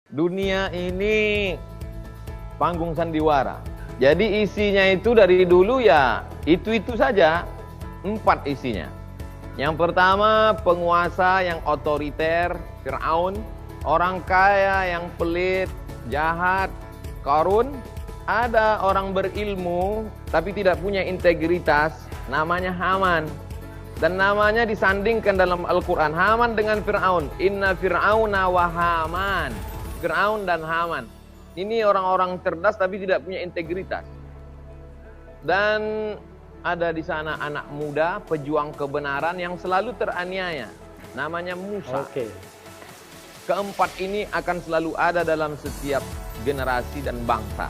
Dunia ini panggung sandiwara. Jadi isinya itu dari dulu ya itu saja. 4 isinya. Yang pertama, penguasa yang otoriter, Fir'aun. Orang kaya yang pelit, jahat, Qarun. Ada orang berilmu tapi tidak punya integritas, namanya Haman. Dan namanya disandingkan dalam Al-Quran, Haman dengan Fir'aun. Inna Fir'auna wa Haman. Fir'aun dan Haman. Ini orang-orang cerdas tapi tidak punya integritas. Dan ada di sana anak muda, pejuang kebenaran yang selalu teraniaya. Namanya Musa. Keempat ini akan selalu ada dalam setiap generasi dan bangsa.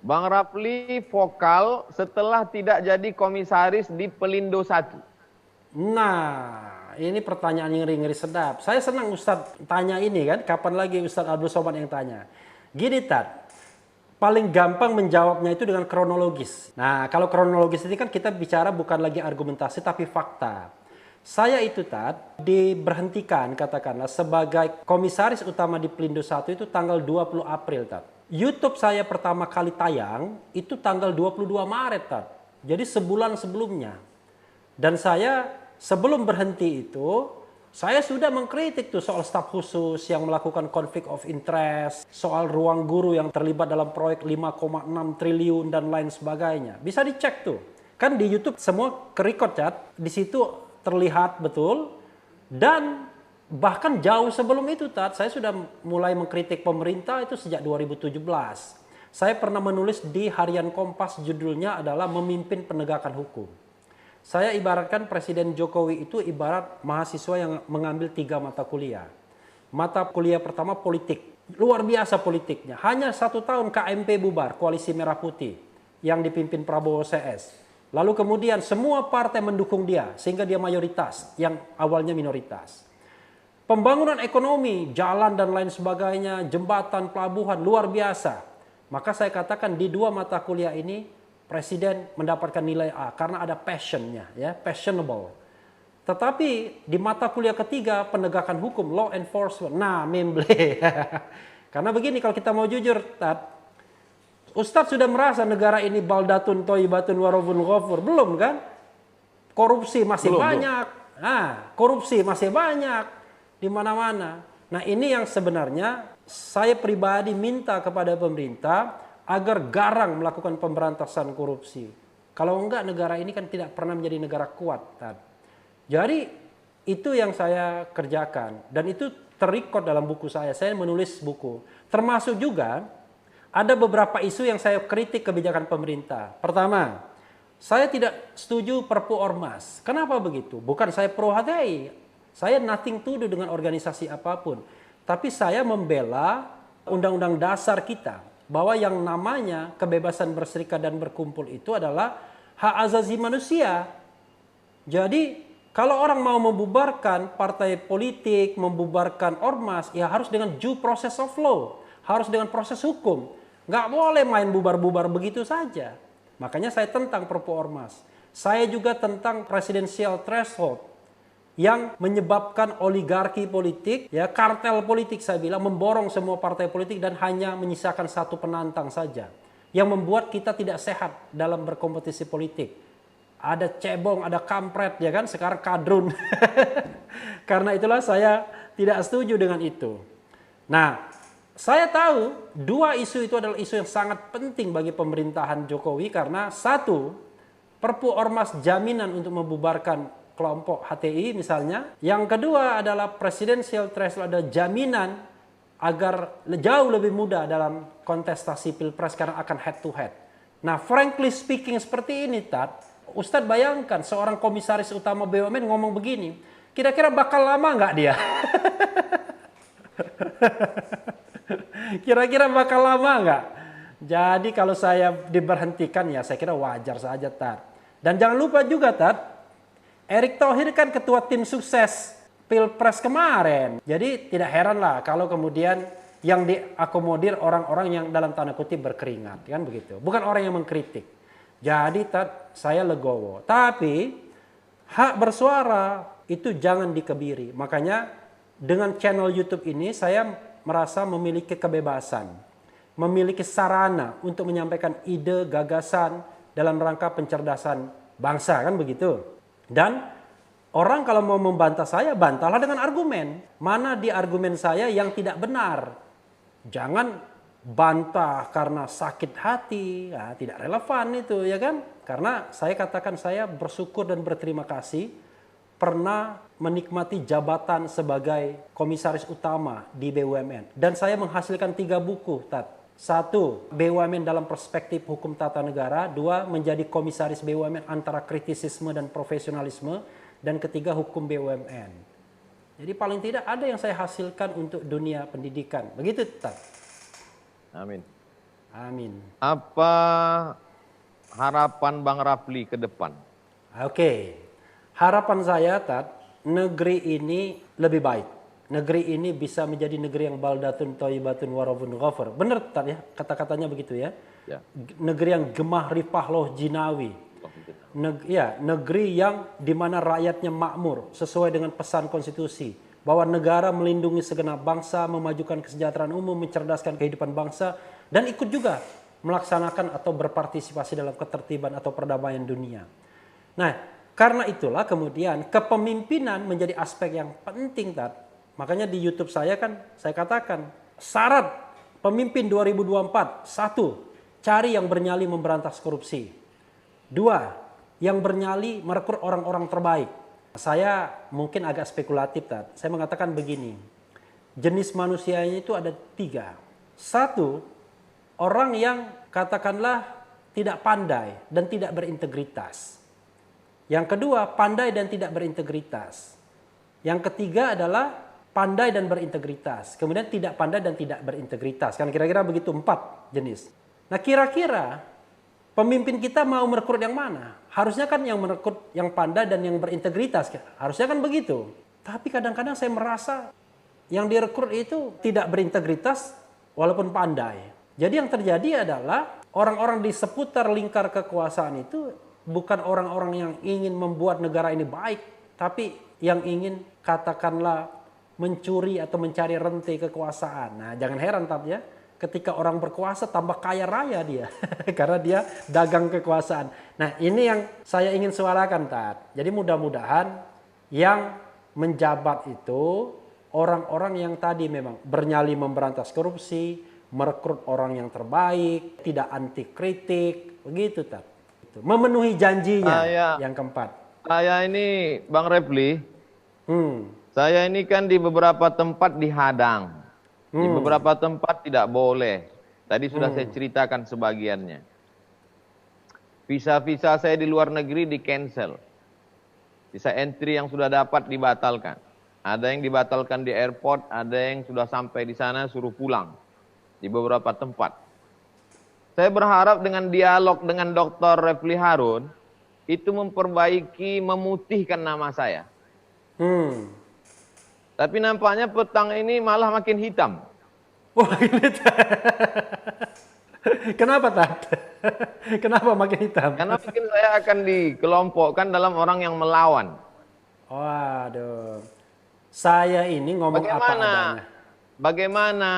Bang Rapli vokal setelah tidak jadi komisaris di Pelindo 1. Nah, ini pertanyaan yang ngeri-ngeri sedap. Saya senang Ustadz tanya ini kan, kapan lagi Ustadz Abdul Somad yang tanya. Gini Tat, paling gampang menjawabnya itu dengan kronologis. Nah, kalau kronologis ini kan kita bicara bukan lagi argumentasi tapi fakta. Saya itu Tat, diberhentikan katakanlah sebagai komisaris utama di Pelindo 1 itu tanggal 20 April Tat. YouTube saya pertama kali tayang itu tanggal 22 Maret Tat. Jadi sebulan sebelumnya. Dan saya sebelum berhenti itu, saya sudah mengkritik tuh soal staf khusus yang melakukan konflik of interest, soal ruang guru yang terlibat dalam proyek 5,6 triliun dan lain sebagainya. Bisa dicek tuh. Kan di YouTube semua ke-record Tat. Di situ terlihat betul. Dan bahkan jauh sebelum itu Tat, saya sudah mulai mengkritik pemerintah itu sejak 2017. Saya pernah menulis di Harian Kompas, judulnya adalah Memimpin Penegakan Hukum. Saya ibaratkan Presiden Jokowi itu ibarat mahasiswa yang mengambil 3 mata kuliah. Mata kuliah pertama politik, luar biasa politiknya. Hanya 1 tahun KMP bubar, Koalisi Merah Putih, yang dipimpin Prabowo CS. Lalu kemudian semua partai mendukung dia, sehingga dia mayoritas, yang awalnya minoritas. Pembangunan ekonomi, jalan dan lain sebagainya, jembatan, pelabuhan, luar biasa. Maka saya katakan di 2 mata kuliah ini, Presiden mendapatkan nilai A karena ada passionnya, ya, passionable. Tetapi di mata kuliah ketiga, penegakan hukum, law enforcement, nah memble. Karena begini, kalau kita mau jujur, Tat, Ustadz sudah merasa negara ini baldatun toibatun warobun ghafur, belum kan? Korupsi masih banyak. Nah, korupsi masih banyak di mana-mana. Nah, ini yang sebenarnya saya pribadi minta kepada pemerintah agar garang melakukan pemberantasan korupsi. Kalau enggak, negara ini kan tidak pernah menjadi negara kuat. Jadi itu yang saya kerjakan dan itu terrecord dalam buku saya. Saya menulis buku. Termasuk juga ada beberapa isu yang saya kritik kebijakan pemerintah. Pertama, saya tidak setuju Perpu Ormas. Kenapa begitu? Bukan saya pro HTI. Saya nothing to do dengan organisasi apapun. Tapi saya membela undang-undang dasar kita. Bahwa yang namanya kebebasan berserikat dan berkumpul itu adalah hak asasi manusia. Jadi kalau orang mau membubarkan partai politik, membubarkan ormas, ya harus dengan due process of law. Harus dengan proses hukum. Nggak boleh main bubar-bubar begitu saja. Makanya saya tentang Perpu Ormas. Saya juga tentang presidensial threshold yang menyebabkan oligarki politik, ya kartel politik saya bilang, memborong semua partai politik dan hanya menyisakan 1 penantang saja. Yang membuat kita tidak sehat dalam berkompetisi politik. Ada cebong, ada kampret, ya kan, sekarang kadrun. Karena itulah saya tidak setuju dengan itu. Nah, saya tahu 2 isu itu adalah isu yang sangat penting bagi pemerintahan Jokowi karena 1, Perpu Ormas jaminan untuk membubarkan kelompok HTI misalnya. Yang kedua adalah presidensial threshold, ada jaminan agar jauh lebih mudah dalam kontestasi pilpres karena akan head to head. Nah, frankly speaking seperti ini Tat, Ustadz bayangkan seorang komisaris utama BUMN ngomong begini, kira-kira bakal lama nggak dia? Kira-kira bakal lama nggak? Jadi kalau saya diberhentikan ya saya kira wajar saja Tat. Dan jangan lupa juga Tat, Erick Thohir kan ketua tim sukses Pilpres kemarin. Jadi tidak heran lah kalau kemudian yang diakomodir orang-orang yang dalam tanda kutip berkeringat, kan begitu. Bukan orang yang mengkritik. Jadi saya legowo. Tapi hak bersuara itu jangan dikebiri. Makanya dengan channel YouTube ini saya merasa memiliki kebebasan, memiliki sarana untuk menyampaikan ide, gagasan dalam rangka pencerdasan bangsa, kan begitu. Dan orang kalau mau membantah saya, bantahlah dengan argumen. Mana di argumen saya yang tidak benar. Jangan bantah karena sakit hati, ya, tidak relevan itu, ya kan? Karena saya katakan saya bersyukur dan berterima kasih pernah menikmati jabatan sebagai komisaris utama di BUMN. Dan saya menghasilkan 3 buku, Tat. 1, BUMN dalam perspektif hukum tata negara. 2, menjadi komisaris BUMN antara kritisisme dan profesionalisme. Dan ketiga, hukum BUMN. Jadi paling tidak ada yang saya hasilkan untuk dunia pendidikan. Begitu, Tat. Amin. Amin. Apa harapan Bang Rafli ke depan? Oke. Harapan saya, Tat, negeri ini lebih baik. Negeri ini bisa menjadi negeri yang baldatun thayyibatun warabun ghafur. Benar, Tat, ya? Kata-katanya begitu, ya? Ya. Negeri yang gemah ripah loh jinawi. Negeri yang dimana rakyatnya makmur sesuai dengan pesan konstitusi. Bahwa negara melindungi segenap bangsa, memajukan kesejahteraan umum, mencerdaskan kehidupan bangsa. Dan ikut juga melaksanakan atau berpartisipasi dalam ketertiban atau perdamaian dunia. Nah, karena itulah kemudian kepemimpinan menjadi aspek yang penting, Tat. Makanya di YouTube saya kan saya katakan syarat pemimpin 2024, 1, cari yang bernyali memberantas korupsi. 2, yang bernyali merekrut orang-orang terbaik. Saya mungkin agak spekulatif, Tat. Saya mengatakan begini, jenis manusianya itu ada 3. 1, orang yang katakanlah tidak pandai dan tidak berintegritas. Yang kedua, pandai dan tidak berintegritas. Yang ketiga adalah pandai dan berintegritas. Kemudian tidak pandai dan tidak berintegritas. Kan kira-kira begitu 4 jenis. Nah, kira-kira pemimpin kita mau merekrut yang mana? Harusnya kan yang merekrut yang pandai dan yang berintegritas. Harusnya kan begitu. Tapi kadang-kadang saya merasa yang direkrut itu tidak berintegritas walaupun pandai. Jadi yang terjadi adalah orang-orang di seputar lingkar kekuasaan itu bukan orang-orang yang ingin membuat negara ini baik, tapi yang ingin katakanlah mencuri atau mencari rantai kekuasaan. Nah, jangan heran, Tat, ya, ketika orang berkuasa tambah kaya raya dia karena dia dagang kekuasaan. Nah, ini yang saya ingin suarakan, Tat. Jadi mudah-mudahan yang menjabat itu orang-orang yang tadi memang bernyali memberantas korupsi, merekrut orang yang terbaik, tidak anti kritik, begitu, Tat. Memenuhi janjinya. Yang keempat. Saya ini Bang Rafli, saya ini kan di beberapa tempat dihadang, di beberapa tempat tidak boleh. Tadi sudah saya ceritakan sebagiannya. Visa-visa saya di luar negeri di cancel. Visa entry yang sudah dapat dibatalkan. Ada yang dibatalkan di airport, ada yang sudah sampai di sana suruh pulang di beberapa tempat. Saya berharap dengan dialog dengan Dr. Rafli Harun itu memperbaiki, memutihkan nama saya. Tapi nampaknya petang ini malah makin hitam. Wah, ini kenapa, Tat? Kenapa makin hitam? Karena mungkin saya akan dikelompokkan dalam orang yang melawan. Waduh. Saya ini ngomong apa adanya. Bagaimana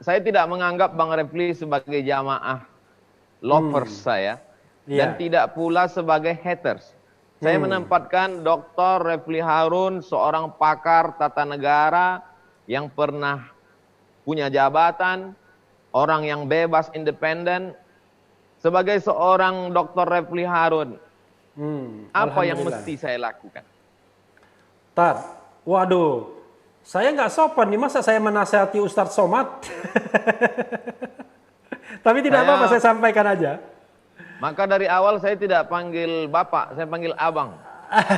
saya tidak menganggap Bang Rafli sebagai jamaah lovers saya. Dan tidak pula sebagai haters. Saya menempatkan Dr. Rafli Harun, seorang pakar tata negara yang pernah punya jabatan, orang yang bebas, independen. Sebagai seorang Dr. Rafli Harun, apa yang mesti saya lakukan? Tat, waduh, saya nggak sopan nih, masa saya menasihati Ustadz Somad? Tapi tidak apa-apa, saya sampaikan aja. Maka dari awal saya tidak panggil Bapak, saya panggil Abang.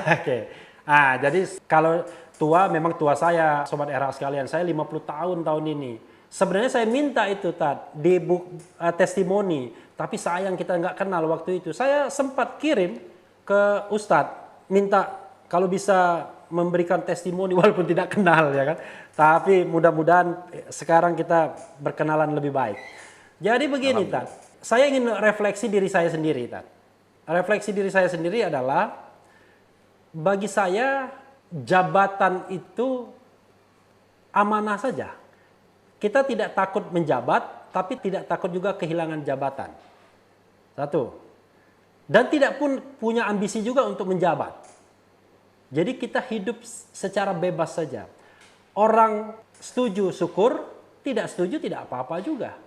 Oke. Ah, jadi kalau tua, memang tua saya, Sobat Era sekalian. Saya 50 tahun ini. Sebenarnya saya minta itu, Tat, di testimoni. Tapi sayang kita nggak kenal waktu itu. Saya sempat kirim ke Ustadz, minta kalau bisa memberikan testimoni walaupun tidak kenal ya kan. Tapi mudah-mudahan sekarang kita berkenalan lebih baik. Jadi begini Tat, saya ingin refleksi diri saya sendiri Tat. Refleksi diri saya sendiri adalah bagi saya jabatan itu amanah saja. Kita tidak takut menjabat, tapi tidak takut juga kehilangan jabatan. Satu. Dan tidak pun punya ambisi juga untuk menjabat. Jadi kita hidup secara bebas saja. Orang setuju syukur, tidak setuju tidak apa-apa juga.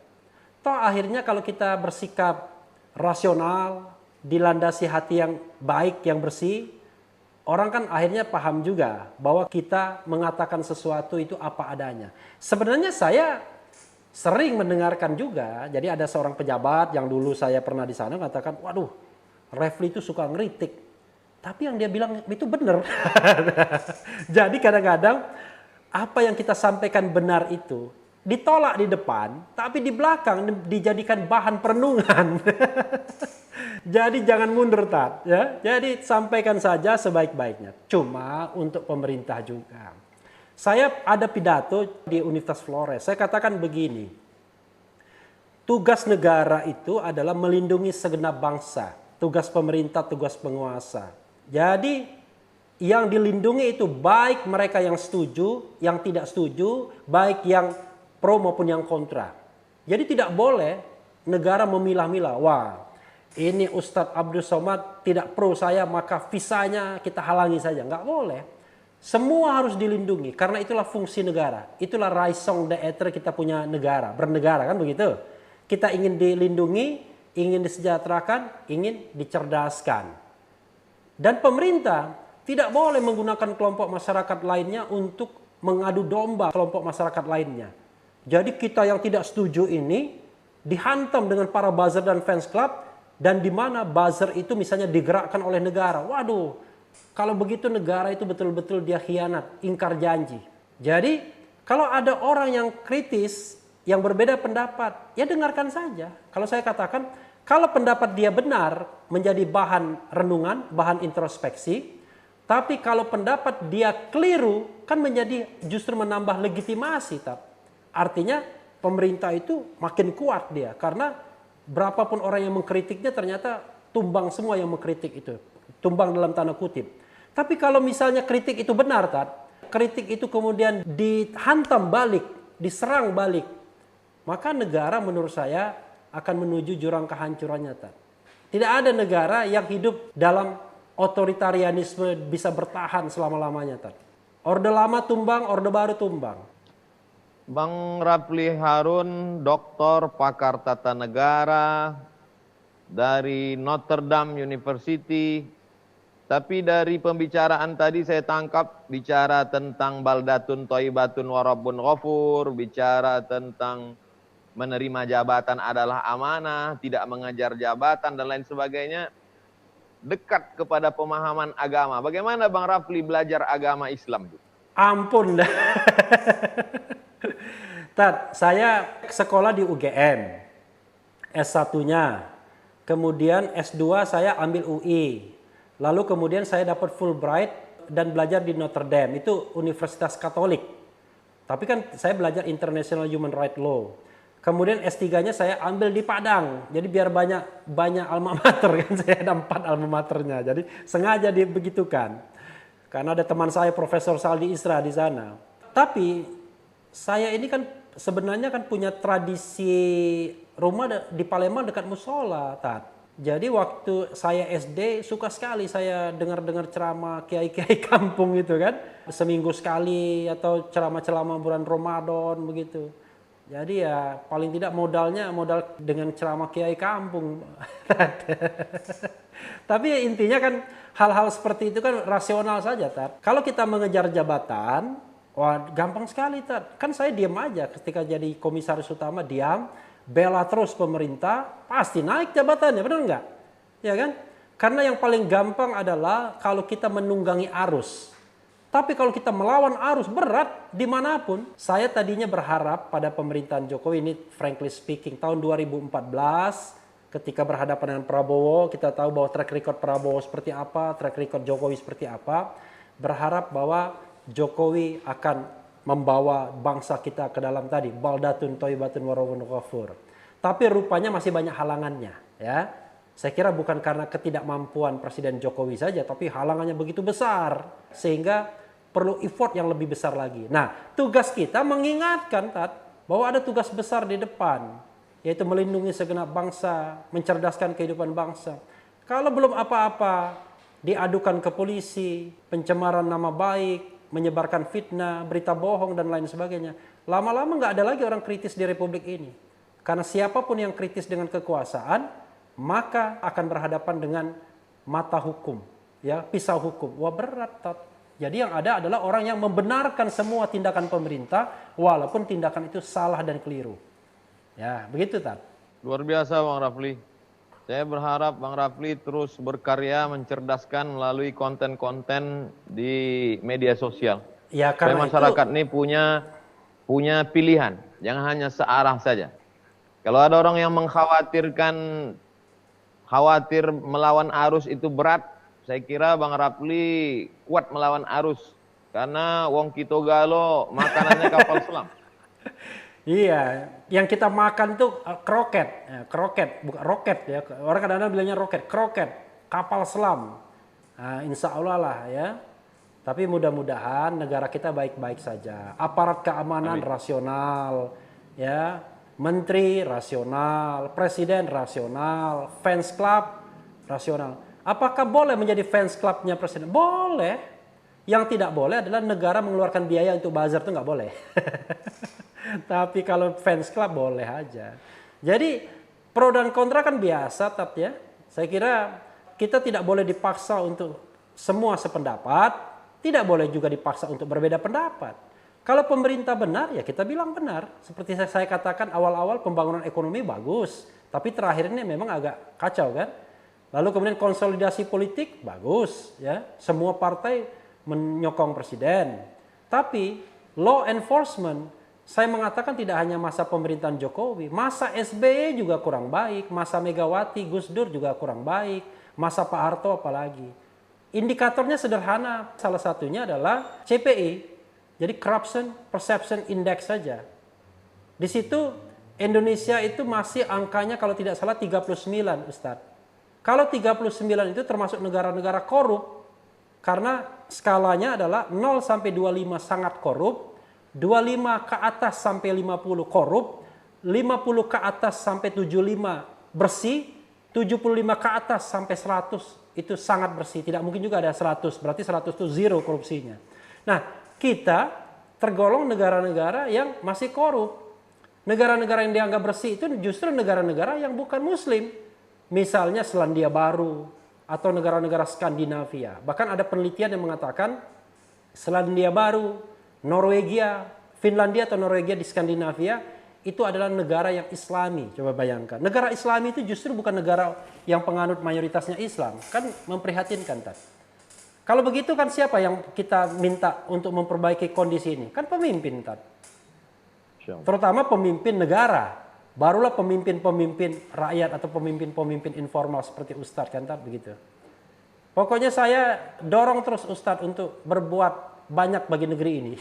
Toh akhirnya kalau kita bersikap rasional, dilandasi hati yang baik, yang bersih, orang kan akhirnya paham juga bahwa kita mengatakan sesuatu itu apa adanya. Sebenarnya saya sering mendengarkan juga, jadi ada seorang pejabat yang dulu saya pernah di sana mengatakan, waduh, Refli itu suka ngeritik. Tapi yang dia bilang itu benar. Jadi kadang-kadang apa yang kita sampaikan benar itu ditolak di depan, tapi di belakang dijadikan bahan perenungan. Jadi jangan mundur Tat, ya. Jadi sampaikan saja sebaik-baiknya. Cuma untuk pemerintah juga. Saya ada pidato di Universitas Flores. Saya katakan begini. Tugas negara itu adalah melindungi segenap bangsa. Tugas pemerintah, tugas penguasa. Jadi yang dilindungi itu baik mereka yang setuju, yang tidak setuju, baik yang pro maupun yang kontra. Jadi tidak boleh negara memilah-milah. Wah, ini Ustadz Abdul Somad tidak pro saya, maka visanya kita halangi saja. Nggak boleh. Semua harus dilindungi karena itulah fungsi negara. Itulah raison d'être kita punya negara, bernegara kan begitu. Kita ingin dilindungi, ingin disejahterakan, ingin dicerdaskan. Dan pemerintah tidak boleh menggunakan kelompok masyarakat lainnya untuk mengadu domba kelompok masyarakat lainnya. Jadi kita yang tidak setuju ini dihantam dengan para buzzer dan fans club, dan di mana buzzer itu misalnya digerakkan oleh negara. Waduh, kalau begitu negara itu betul-betul dia khianat, ingkar janji. Jadi kalau ada orang yang kritis, yang berbeda pendapat, ya dengarkan saja. Kalau saya katakan, kalau pendapat dia benar menjadi bahan renungan, bahan introspeksi. Tapi kalau pendapat dia keliru kan menjadi justru menambah legitimasi. Artinya pemerintah itu makin kuat dia. Karena berapapun orang yang mengkritiknya ternyata tumbang semua yang mengkritik itu. Tumbang dalam tanda kutip. Tapi kalau misalnya kritik itu benar, kritik itu kemudian dihantam balik, diserang balik. Maka negara menurut saya akan menuju jurang kehancurannya. Tidak ada negara yang hidup dalam otoritarianisme bisa bertahan selama-lamanya. Orde lama tumbang, orde baru tumbang. Bang Rapli Harun, doktor pakar tata negara dari Notre Dame University. Tapi dari pembicaraan tadi saya tangkap bicara tentang baldatun thayyibatun wa rabbun ghafur, bicara tentang menerima jabatan adalah amanah, tidak mengejar jabatan dan lain sebagainya, dekat kepada pemahaman agama. Bagaimana Bang Rapli belajar agama Islam? Ampun dah. Saya sekolah di UGM, S1-nya. Kemudian S2 saya ambil UI. Lalu kemudian saya dapat Fulbright dan belajar di Notre Dame. Itu Universitas Katolik. Tapi kan saya belajar International Human Rights Law. Kemudian S3-nya saya ambil di Padang. Jadi biar banyak alma mater kan, saya ada 4 alma maternya. Jadi sengaja dibegitukan. Karena ada teman saya Profesor Saldi Isra di sana. Tapi saya ini kan sebenarnya kan punya tradisi rumah di Palembang dekat musola, Jadi waktu saya SD suka sekali saya dengar-dengar ceramah kiai-kiai kampung itu kan. Seminggu sekali atau ceramah-ceramah bulan Ramadan begitu. Jadi ya paling tidak modal dengan ceramah kiai kampung. Tapi intinya kan hal-hal seperti itu kan rasional saja, Kalau kita mengejar jabatan, wah gampang sekali, Kan saya diam aja ketika jadi komisaris utama, diam, bela terus pemerintah, pasti naik jabatannya, benar nggak? Ya kan? Karena yang paling gampang adalah kalau kita menunggangi arus. Tapi kalau kita melawan arus berat dimanapun, saya tadinya berharap pada pemerintahan Jokowi ini, frankly speaking, tahun 2014 ketika berhadapan dengan Prabowo, kita tahu bahwa track record Prabowo seperti apa, track record Jokowi seperti apa. berharap bahwa Jokowi akan membawa bangsa kita ke dalam tadi baldatun thayyibatun wa rabbun ghafur. Tapi rupanya masih banyak halangannya, ya. Saya kira bukan karena ketidakmampuan Presiden Jokowi saja, tapi halangannya begitu besar sehingga perlu effort yang lebih besar lagi. Nah, tugas kita mengingatkan bahwa ada tugas besar di depan, yaitu melindungi segenap bangsa, mencerdaskan kehidupan bangsa. Kalau belum apa-apa, diadukan ke polisi, pencemaran nama baik, menyebarkan fitnah, berita bohong, dan lain sebagainya. Lama-lama nggak ada lagi orang kritis di Republik ini. Karena siapapun yang kritis dengan kekuasaan, maka akan berhadapan dengan mata hukum, ya, pisau hukum. Wah, berat, Jadi yang ada adalah orang yang membenarkan semua tindakan pemerintah, walaupun tindakan itu salah dan keliru. Ya, begitu, Tat. Luar biasa, Bang Rafli. Saya berharap Bang Rafli terus berkarya mencerdaskan melalui konten-konten di media sosial. Ya, supaya karena masyarakat ini punya pilihan, jangan hanya searah saja. Kalau ada orang yang khawatir melawan arus itu berat, saya kira Bang Rafli kuat melawan arus. Karena wong kita galo makanannya kapal selam. Iya, yang kita makan tuh kroket, bukan roket ya. Orang kadang-kadang bilangnya roket, kroket, kapal selam. Nah, insya Allah lah ya. Tapi mudah-mudahan negara kita baik-baik saja. Aparat keamanan rasional, ya. Menteri rasional, presiden rasional, fans club rasional. Apakah boleh menjadi fans clubnya presiden? Boleh. Yang tidak boleh adalah negara mengeluarkan biaya untuk buzzer, itu nggak boleh. Tapi kalau fans club boleh aja. Jadi pro dan kontra kan biasa, ya. Saya kira kita tidak boleh dipaksa untuk semua sependapat, tidak boleh juga dipaksa untuk berbeda pendapat. Kalau pemerintah benar, ya kita bilang benar. Seperti saya katakan awal-awal pembangunan ekonomi bagus, tapi terakhir ini memang agak kacau kan. Lalu kemudian konsolidasi politik bagus, ya. Semua partai menyokong presiden. Tapi law enforcement, saya mengatakan tidak hanya masa pemerintahan Jokowi, masa SBY juga kurang baik, masa Megawati, Gus Dur juga kurang baik, masa Pak Harto apalagi. Indikatornya sederhana, salah satunya adalah CPI. Jadi Corruption Perception Index saja. Di situ Indonesia itu masih angkanya kalau tidak salah 39, Ustadz. Kalau 39 itu termasuk negara-negara korup. Karena skalanya adalah 0 sampai 25 sangat korup, 25 ke atas sampai 50 korup, 50 ke atas sampai 75 bersih, 75 ke atas sampai 100 itu sangat bersih. Tidak mungkin juga ada 100, berarti 100 itu zero korupsinya. Nah, kita tergolong negara-negara yang masih korup. Negara-negara yang dianggap bersih itu justru negara-negara yang bukan muslim. Misalnya Selandia Baru atau negara-negara Skandinavia. Bahkan ada penelitian yang mengatakan Selandia Baru, Norwegia, Finlandia atau Norwegia di Skandinavia itu adalah negara yang islami. Coba bayangkan. Negara islami itu justru bukan negara yang penganut mayoritasnya Islam. Kan memprihatinkan, Tat. Kalau begitu kan siapa yang kita minta untuk memperbaiki kondisi ini? Kan pemimpin, Tat. Terutama pemimpin negara. Barulah pemimpin-pemimpin rakyat atau pemimpin-pemimpin informal seperti Ustadz, kan, Tat, begitu. Pokoknya saya dorong terus Ustadz untuk berbuat banyak bagi negeri ini.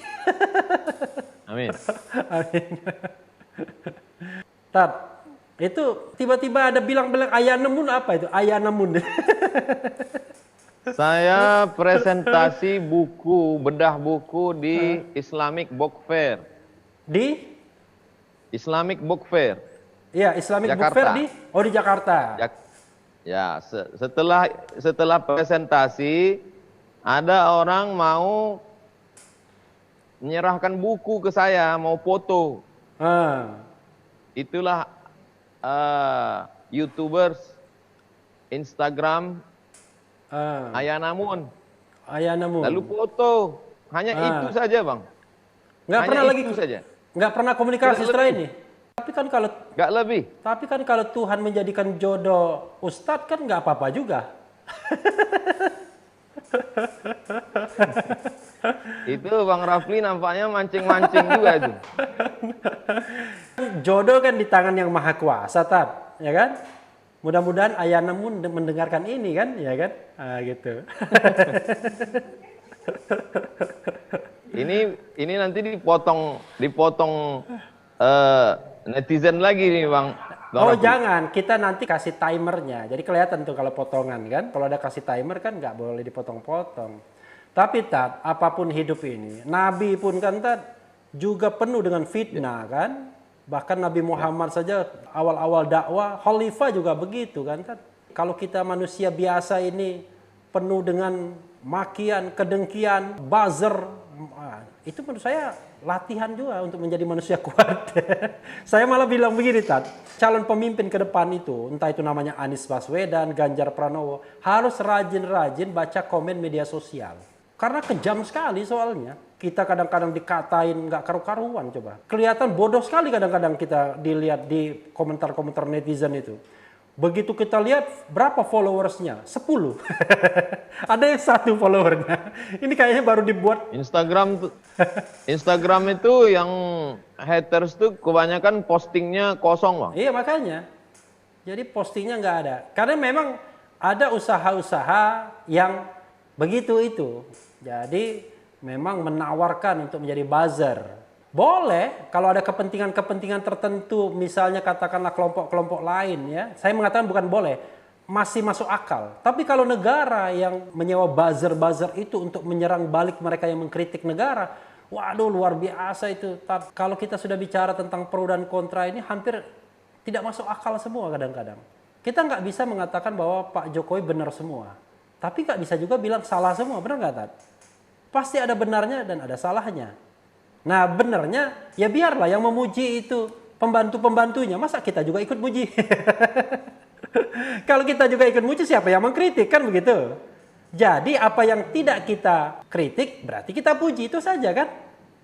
Amin. Amin. Tat, itu tiba-tiba ada bilang-bilang ayah nemun, apa itu? Ayah nemun. Saya presentasi buku, bedah buku di Islamic Book Fair. Di? Islamic Book Fair. Iya, Islamic Jakarta. Book Fair di Jakarta. Ya, setelah presentasi, ada orang mau menyerahkan buku ke saya, mau foto. Itulah YouTubers, Instagram, Ayah Namun. Lalu foto. Hanya itu saja, Bang. Nggak Hanya pernah itu lagi saja. Nggak pernah komunikasi setelah ini. Nggak lebih. Tapi kan kalau Tuhan menjadikan jodoh Ustadz kan nggak apa-apa juga. Itu Bang Rafli nampaknya mancing-mancing juga itu. Jodoh kan di tangan yang maha kuasa, Tat, ya kan? Mudah-mudahan ayah namun mendengarkan ini kan, ya kan? Gitu. Ini nanti dipotong netizen lagi nih Bang Oh Raffi. jangan, kita nanti kasih timernya. Jadi kelihatan tuh kalau potongan kan. Kalau ada kasih timer kan nggak boleh dipotong-potong. Tapi Tat, apapun hidup ini, Nabi pun kan Tat juga penuh dengan fitnah kan. Bahkan Nabi Muhammad saja awal-awal dakwah, khalifah juga begitu kan Tat. Kalau kita manusia biasa ini penuh dengan makian, kedengkian, buzzer, itu menurut saya latihan juga untuk menjadi manusia kuat. Saya malah bilang begini, Tat, calon pemimpin ke depan itu, entah itu namanya Anies Baswedan, Ganjar Pranowo, harus rajin-rajin baca komen media sosial. Karena kejam sekali soalnya. Kita kadang-kadang dikatain nggak karu-karuan coba. Kelihatan bodoh sekali kadang-kadang kita dilihat di komentar-komentar netizen itu. Begitu kita lihat berapa followersnya? 10. Ada yang 1 followernya. Ini kayaknya baru dibuat. Instagram itu yang haters tuh kebanyakan postingnya kosong Bang. Iya makanya. Jadi postingnya nggak ada. Karena memang ada usaha-usaha yang begitu itu. Jadi memang menawarkan untuk menjadi buzzer. Boleh kalau ada kepentingan-kepentingan tertentu, misalnya katakanlah kelompok-kelompok lain ya. Saya mengatakan bukan boleh, masih masuk akal. Tapi kalau negara yang menyewa buzzer-buzzer itu untuk menyerang balik mereka yang mengkritik negara, waduh luar biasa itu. Kalau kita sudah bicara tentang pro dan kontra ini hampir tidak masuk akal semua kadang-kadang. Kita nggak bisa mengatakan bahwa Pak Jokowi benar semua. Tapi nggak bisa juga bilang salah semua, benar nggak Tat? Pasti ada benarnya dan ada salahnya. Nah benernya ya biarlah yang memuji itu pembantu-pembantunya. Masa kita juga ikut muji? Kalau kita juga ikut muji siapa yang mengkritik kan begitu. Jadi apa yang tidak kita kritik berarti kita puji itu saja kan.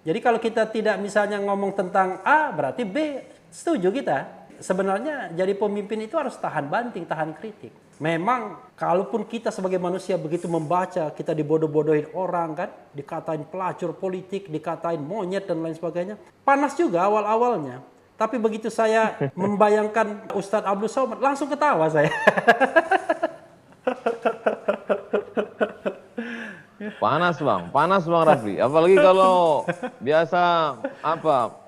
Jadi kalau kita tidak misalnya ngomong tentang A berarti B setuju kita. Sebenarnya jadi pemimpin itu harus tahan banting, tahan kritik. Memang kalaupun kita sebagai manusia begitu membaca, kita dibodoh-bodohin orang kan, dikatain pelacur politik, dikatain monyet dan lain sebagainya. Panas juga awal-awalnya. Tapi begitu saya membayangkan Ustadz Abdul Somad, langsung ketawa saya. Panas Bang Raffi. Apalagi kalau biasa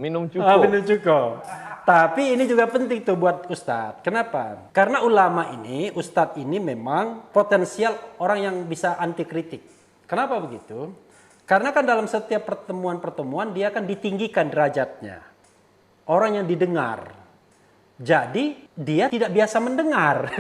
minum cukup. Minum cukup. Tapi ini juga penting tuh buat Ustadz. Kenapa? Karena ulama ini, Ustadz ini memang potensial orang yang bisa anti kritik. Kenapa begitu? Karena kan dalam setiap pertemuan-pertemuan dia akan ditinggikan derajatnya. Orang yang didengar. Jadi dia tidak biasa mendengar.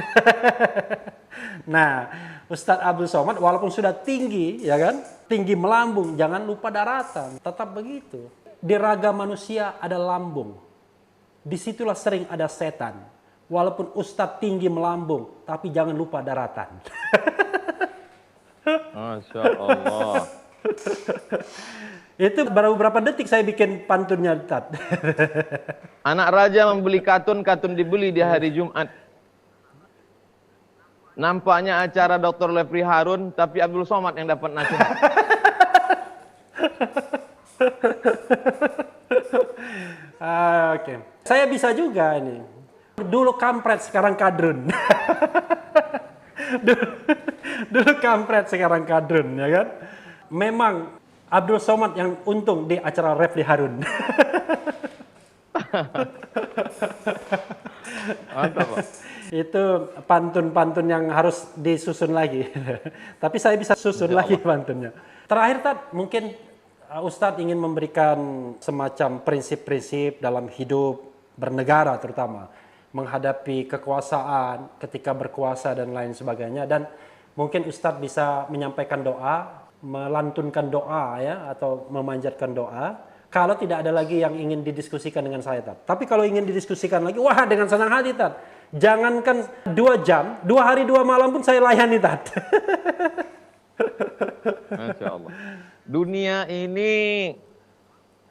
Nah, Ustadz Abdul Somad walaupun sudah tinggi, ya kan? Tinggi melambung, jangan lupa daratan. Tetap begitu. Di raga manusia ada lambung. Disitulah sering ada setan. Walaupun Ustadz tinggi melambung, tapi jangan lupa daratan. Masya Allah. Itu baru beberapa detik saya bikin pantunnya, Tat. Anak raja membeli katun dibeli di hari Jumat. Nampaknya acara Dr. Lefri Harun, tapi Abdul Somad yang dapat nasihat. Oke. Saya bisa juga ini. Dulu kampret, sekarang kadrun. dulu kampret, sekarang kadrun, ya kan? Memang Abdul Somad yang untung di acara Refli Harun. Mantap, Pak. Itu pantun-pantun yang harus disusun lagi. Tapi saya bisa susun lagi pantunnya. Terakhir, Tat, mungkin Ustadz ingin memberikan semacam prinsip-prinsip dalam hidup bernegara terutama. Menghadapi kekuasaan, ketika berkuasa dan lain sebagainya. Dan mungkin Ustadz bisa menyampaikan doa, melantunkan doa ya, atau memanjatkan doa. Kalau tidak ada lagi yang ingin didiskusikan dengan saya, Tat. Tapi kalau ingin didiskusikan lagi, wah dengan senang hati, Tat. Jangankan 2 jam, 2 hari 2 malam pun saya layani, Tat. Masya Allah. Dunia ini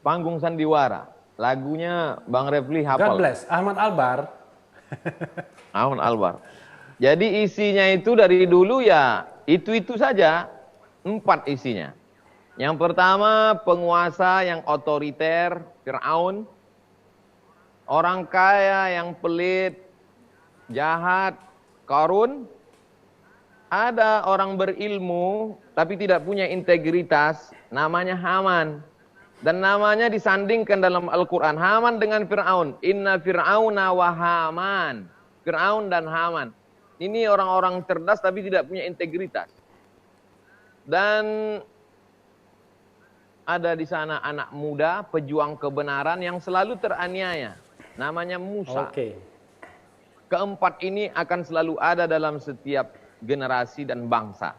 panggung sandiwara. Lagunya Bang Refli hafal. God bless. Ahmad Albar. Ahmad Albar. Jadi isinya itu dari dulu ya itu saja. 4 isinya. Yang pertama penguasa yang otoriter, Fir'aun. Orang kaya yang pelit, jahat, Qarun. Ada orang berilmu tapi tidak punya integritas, namanya Haman. Dan namanya disandingkan dalam Al-Quran. Haman dengan Fir'aun. Inna Fir'auna wa Haman. Fir'aun dan Haman. Ini orang-orang cerdas tapi tidak punya integritas. Dan ada di sana anak muda, pejuang kebenaran yang selalu teraniaya. Namanya Musa. Keempat ini akan selalu ada dalam setiap generasi dan bangsa.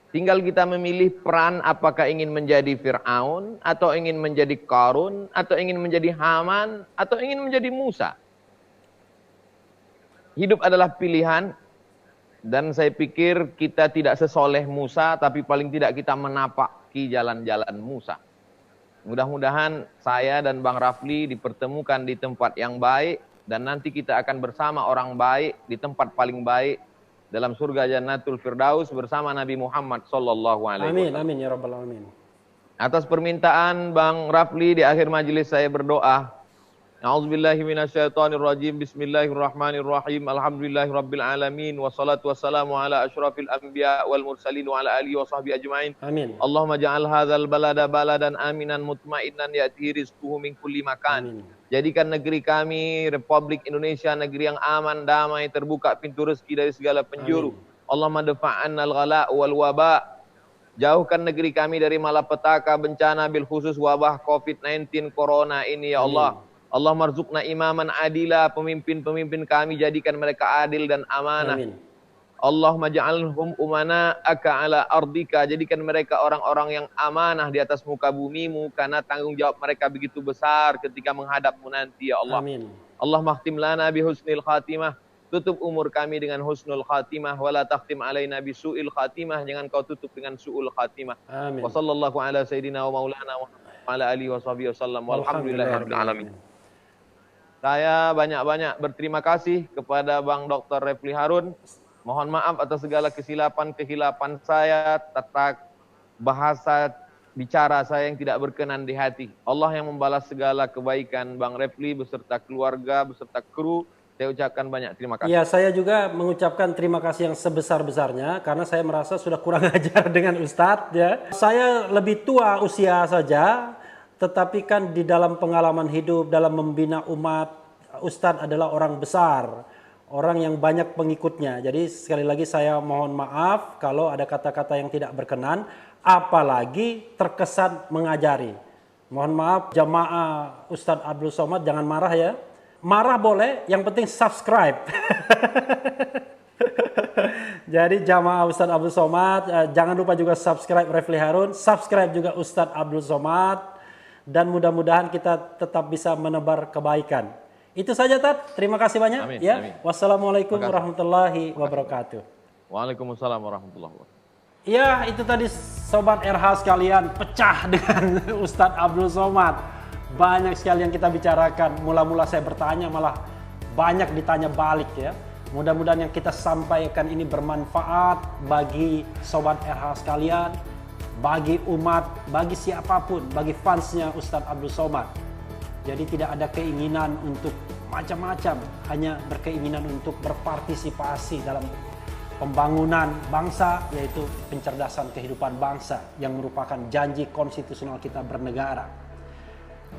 Tinggal kita memilih peran, apakah ingin menjadi Fir'aun, atau ingin menjadi Qarun, atau ingin menjadi Haman, atau ingin menjadi Musa. Hidup adalah pilihan, dan saya pikir kita tidak sesoleh Musa, tapi paling tidak kita menapaki jalan-jalan Musa. Mudah-mudahan saya dan Bang Rafli dipertemukan di tempat yang baik, dan nanti kita akan bersama orang baik di tempat paling baik, dalam surga Jannatul Firdaus bersama Nabi Muhammad sallallahu alaihi wasallam. Amin, amin ya rabbal alamin. Atas permintaan Bang Rafli di akhir majelis saya berdoa. A'udzubillahi minasyaitonirrajim. Bismillahirrahmanirrahim. Alhamdulillahirabbil alamin wassalatu wassalamu ala asyrafil anbiya wal mursalin wa ala alihi washabbihi ajmain. Amin. Allahumma ja'al hadzal balada baladan aminan mutmainnan ya'tihi rizquhu min kulli makan. Amin. Jadikan negeri kami, Republik Indonesia, negeri yang aman, damai, terbuka pintu rezeki dari segala penjuru. Allahumma dafa'annal ghala wal waba. Jauhkan negeri kami dari malapetaka, bencana, bil khusus wabah COVID-19 Corona ini ya Allah. Allah marzuqna imaman adila, pemimpin-pemimpin kami jadikan mereka adil dan amanah. Amin. Allahumma ja'alhum umana'aka ala ardika, jadikan mereka orang-orang yang amanah di atas muka bumimu, karena tanggung jawab mereka begitu besar ketika menghadapmu nanti ya Allah. Amin. Allah makhtim lana bi husnil khatimah, tutup umur kami dengan husnul khatimah, wala takhtim alaina bi su'il khatimah, jangan kau tutup dengan su'ul khatimah. Amin. Wa sallallahu ala sayyidina wa maulana wa ala alihi wa sahbihi wasallam, walhamdulillahirabbil alamin. Saya banyak-banyak berterima kasih kepada Bang Dr. Refli Harun. Mohon maaf atas segala kesilapan saya, tata bahasa bicara saya yang tidak berkenan di hati. Allah yang membalas segala kebaikan Bang Refli beserta keluarga, beserta kru. Saya ucapkan banyak terima kasih. Ya, saya juga mengucapkan terima kasih yang sebesar-besarnya karena saya merasa sudah kurang ajar dengan Ustadz ya. Saya lebih tua usia saja, tetapi kan di dalam pengalaman hidup, dalam membina umat, Ustadz adalah orang besar. Orang yang banyak pengikutnya. Jadi sekali lagi saya mohon maaf kalau ada kata-kata yang tidak berkenan, apalagi terkesan mengajari. Mohon maaf jamaah Ustadz Abdul Somad, jangan marah ya. Marah boleh, yang penting subscribe. Jadi jamaah Ustadz Abdul Somad, jangan lupa juga subscribe Refli Harun, subscribe juga Ustadz Abdul Somad, dan mudah-mudahan kita tetap bisa menebar kebaikan. Itu saja Tat, terima kasih banyak. Amin, ya. Amin. Wassalamualaikum warahmatullahi wabarakatuh. Waalaikumsalam warahmatullahi wabarakatuh. Ya, itu tadi Sobat RH sekalian, pecah dengan Ustadz Abdul Somad. Banyak sekali yang kita bicarakan. Mula-mula saya bertanya, malah banyak ditanya balik ya. Mudah-mudahan yang kita sampaikan ini bermanfaat bagi Sobat RH sekalian, bagi umat, bagi siapapun, bagi fansnya Ustadz Abdul Somad. Jadi tidak ada keinginan untuk macam-macam, hanya berkeinginan untuk berpartisipasi dalam pembangunan bangsa, yaitu pencerdasan kehidupan bangsa yang merupakan janji konstitusional kita bernegara.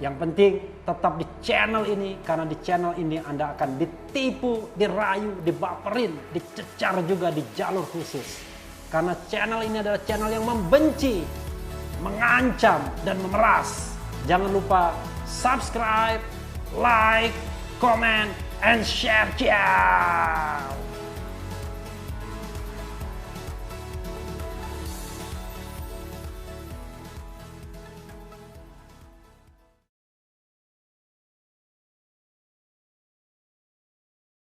Yang penting tetap di channel ini, karena di channel ini Anda akan ditipu, dirayu, dibaperin, dicecar juga di jalur khusus. Karena channel ini adalah channel yang membenci, mengancam, dan memeras. Jangan lupa subscribe, like, comment, and share. Ciao.